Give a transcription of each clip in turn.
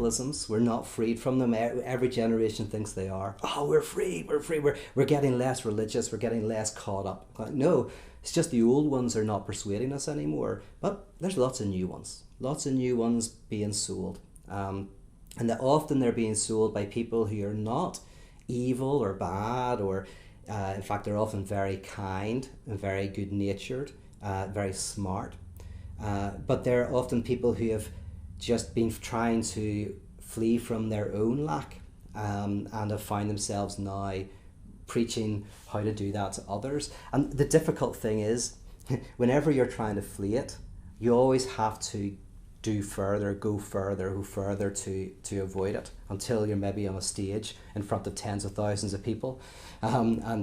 fundamentalisms. We're not freed from them. Every generation thinks they are. Oh, we're free, we're getting less religious, we're getting less caught up. No, it's just the old ones are not persuading us anymore. But there's lots of new ones being sold. And that often they're being sold by people who are not evil or bad, or in fact they're often very kind and very good natured, very smart. But they're often people who have just been trying to flee from their own lack, and have found themselves now preaching how to do that to others. And the difficult thing is, whenever you're trying to flee it, you always have to go further to avoid it, until you're maybe on a stage in front of tens of thousands of people. That's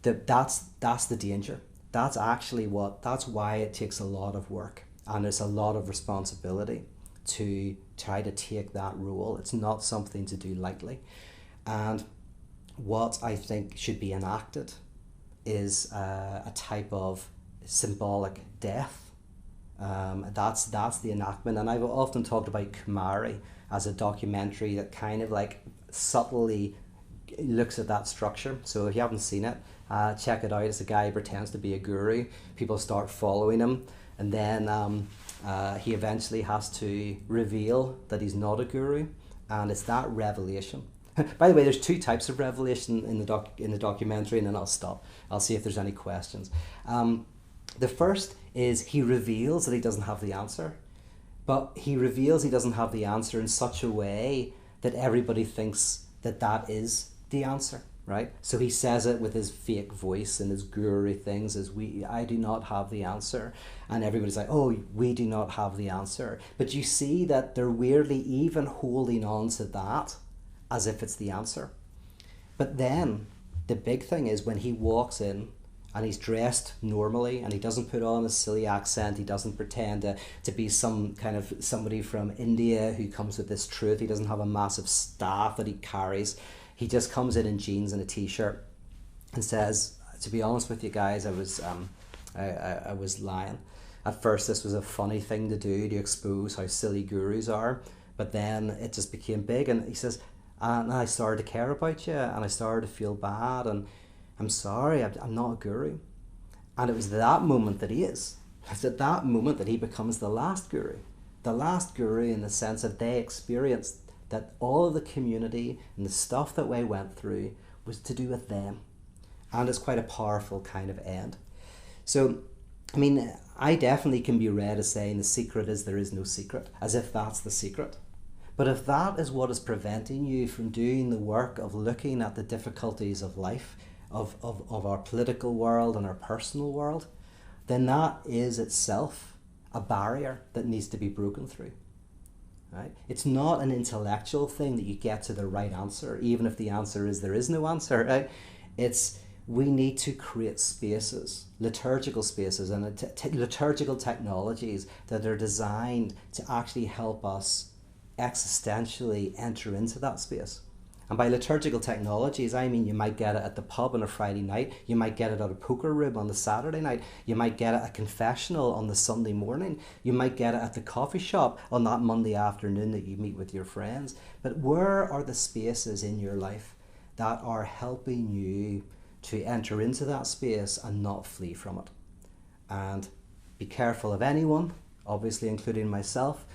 the danger. That's why it takes a lot of work, and there's a lot of responsibility to try to take that role. It's not something to do lightly. And what I think should be enacted is a type of symbolic death. That's the enactment. And I've often talked about Kumari as a documentary that kind of like subtly looks at that structure. So if you haven't seen it, check it out. It's a guy who pretends to be a guru. People start following him, and then he eventually has to reveal that he's not a guru, and it's that revelation. By the way, there's two types of revelation in the documentary, and then I'll stop. I'll see if there's any questions. The first is he reveals that he doesn't have the answer, but he reveals he doesn't have the answer in such a way that everybody thinks that is the answer, right? So he says it with his fake voice and his guru things, I do not have the answer. And everybody's like, oh, we do not have the answer. But you see that they're weirdly even holding on to that as if it's the answer. But then the big thing is when he walks in and he's dressed normally, and he doesn't put on a silly accent, he doesn't pretend to be some kind of somebody from India who comes with this truth, he doesn't have a massive staff that he carries. He just comes in jeans and a t-shirt and says, to be honest with you guys, I was lying. At first this was a funny thing to do, to expose how silly gurus are, but then it just became big. And he says, and I started to care about you, and I started to feel bad, and I'm sorry, I'm not a guru. And it was that moment that he is. It's at that moment that he becomes the last guru. The last guru in the sense that they experienced that all of the community and the stuff that we went through was to do with them. And it's quite a powerful kind of end. So, I mean, I definitely can be read as saying the secret is there is no secret, as if that's the secret. But if that is what is preventing you from doing the work of looking at the difficulties of life, of our political world and our personal world, then that is itself a barrier that needs to be broken through. Right? It's not an intellectual thing that you get to the right answer, even if the answer is there is no answer. Right? We need to create spaces, liturgical spaces, and liturgical technologies that are designed to actually help us existentially enter into that space. And by liturgical technologies, I mean you might get it at the pub on a Friday night, you might get it at a poker room on the Saturday night, you might get it at a confessional on the Sunday morning, you might get it at the coffee shop on that Monday afternoon that you meet with your friends. But where are the spaces in your life that are helping you to enter into that space and not flee from it? And be careful of anyone, obviously including myself,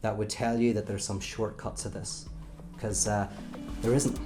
that would tell you that there's some shortcut to this, because there isn't.